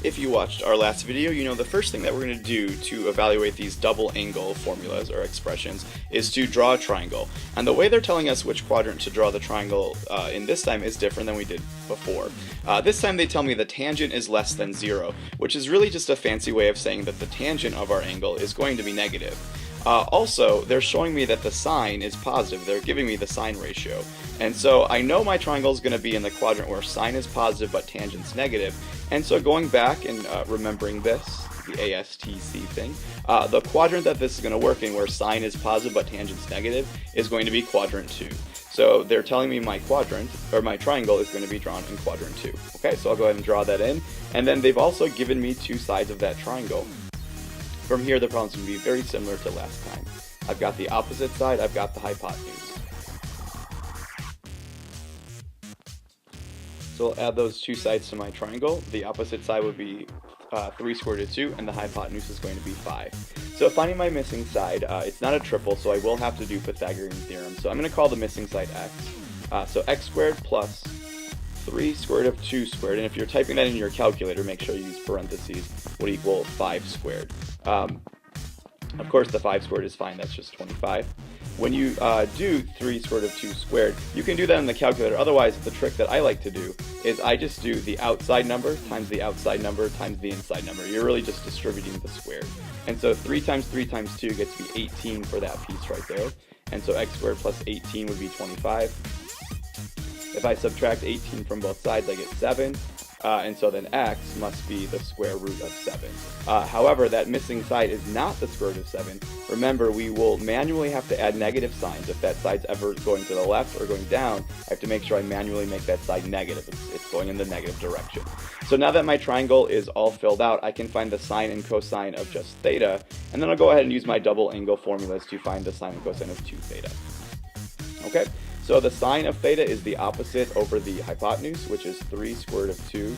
If you watched our last video, you know the first thing that we're going to do to evaluate these double angle formulas or expressions is to draw a triangle. And the way they're telling us which quadrant to draw the triangle in this time is different than we did before. This time they tell me the tangent is less than 0, which is really just a fancy way of saying that the tangent of our angle is going to be negative. Also, they're showing me that the sine is positive. They're giving me the sine ratio. And so I know my triangle is going to be in the quadrant where sine is positive but tangent's negative. And so going back and remembering this, the ASTC thing, the quadrant that this is going to work in where sine is positive but tangent's negative is going to be quadrant 2. So they're telling me my quadrant, or my triangle, is going to be drawn in quadrant 2. Okay, so I'll go ahead and draw that in. And then they've also given me two sides of that triangle. From here, the problem's going to be very similar to last time. I've got the opposite side, I've got the hypotenuse. So I'll add those two sides to my triangle. The opposite side would be 3 square root of 2, and the hypotenuse is going to be 5. So finding my missing side, it's not a triple, so I will have to do Pythagorean theorem. So I'm going to call the missing side x. So x squared plus 3 square root of 2 squared, and if you're typing that in your calculator, make sure you use parentheses, would equal 5 squared. Of course, the 5 squared is fine, that's just 25. When you do 3 square root of 2 squared, you can do that in the calculator. Otherwise, the trick that I like to do is I just do the outside number times the outside number times the inside number. You're really just distributing the squared. And so 3 times 3 times 2 gets me 18 for that piece right there. And so x squared plus 18 would be 25. If I subtract 18 from both sides, I get 7. And so then x must be the square root of 7. However, that missing side is not the square root of 7. Remember, we will manually have to add negative signs. If that side's ever going to the left or going down, I have to make sure I manually make that side negative. It's going in the negative direction. So now that my triangle is all filled out, I can find the sine and cosine of just theta, and then I'll go ahead and use my double angle formulas to find the sine and cosine of 2 theta. Okay? So the sine of theta is the opposite over the hypotenuse, which is 3 square root of 2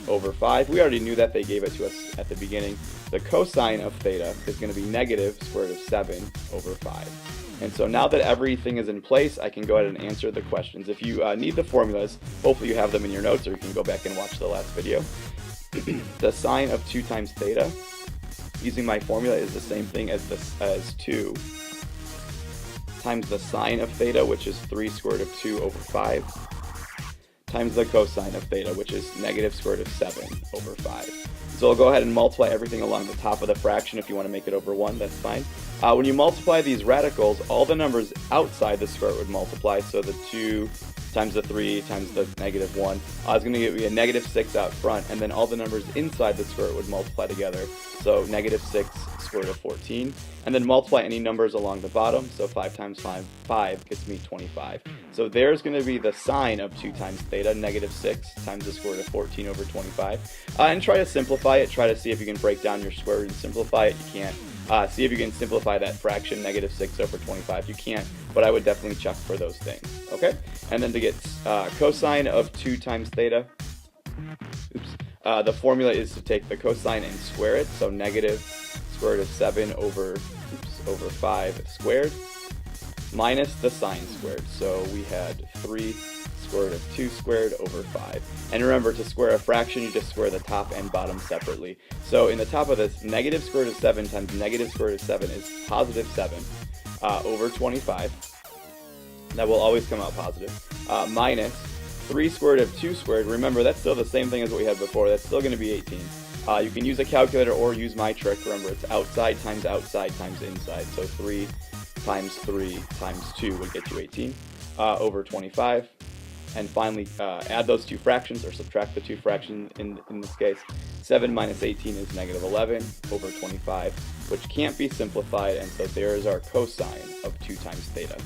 over 5. We already knew that, they gave it to us at the beginning. The cosine of theta is going to be negative square root of 7 over 5. And so now that everything is in place, I can go ahead and answer the questions. If you need the formulas, hopefully you have them in your notes, or you can go back and watch the last video. The sine of 2 times theta, using my formula, is the same thing as 2 times the sine of theta, which is 3 square root of 2 over 5, times the cosine of theta, which is negative square root of 7 over 5. So I'll go ahead and multiply everything along the top of the fraction. If you want to make it over 1, that's fine. When you multiply these radicals, all the numbers outside the square root would multiply, so the 2 times the 3 times the negative 1 is going to give me a negative 6 out front, and then all the numbers inside the square root would multiply together, so negative 6 square root of 14, and then multiply any numbers along the bottom, so 5 times 5 gets me 25. So there's going to be the sine of 2 times theta, negative 6 times the square root of 14 over 25. And try to simplify it, try to see if you can break down your square root and simplify it. You can't. See if you can simplify that fraction, negative 6 over 25. You can't, but I would definitely check for those things. Okay? And then to get cosine of 2 times theta, the formula is to take the cosine and square it, so negative square root of 7 over 5 squared, minus the sine squared. So we had 3 square root of 2 squared over 5. And remember, to square a fraction, you just square the top and bottom separately. So in the top of this, negative square root of 7 times negative square root of 7 is positive 7 over 25. That will always come out positive. Minus 3 square root of 2 squared. Remember, that's still the same thing as what we had before. That's still going to be 18. You can use a calculator or use my trick. Remember, it's outside times inside. So 3 times 3 times 2 would get you 18 over 25. And finally, add those two fractions, or subtract the two fractions in this case. 7 minus 18 is negative 11 over 25, which can't be simplified, and so there is our cosine of 2 times theta.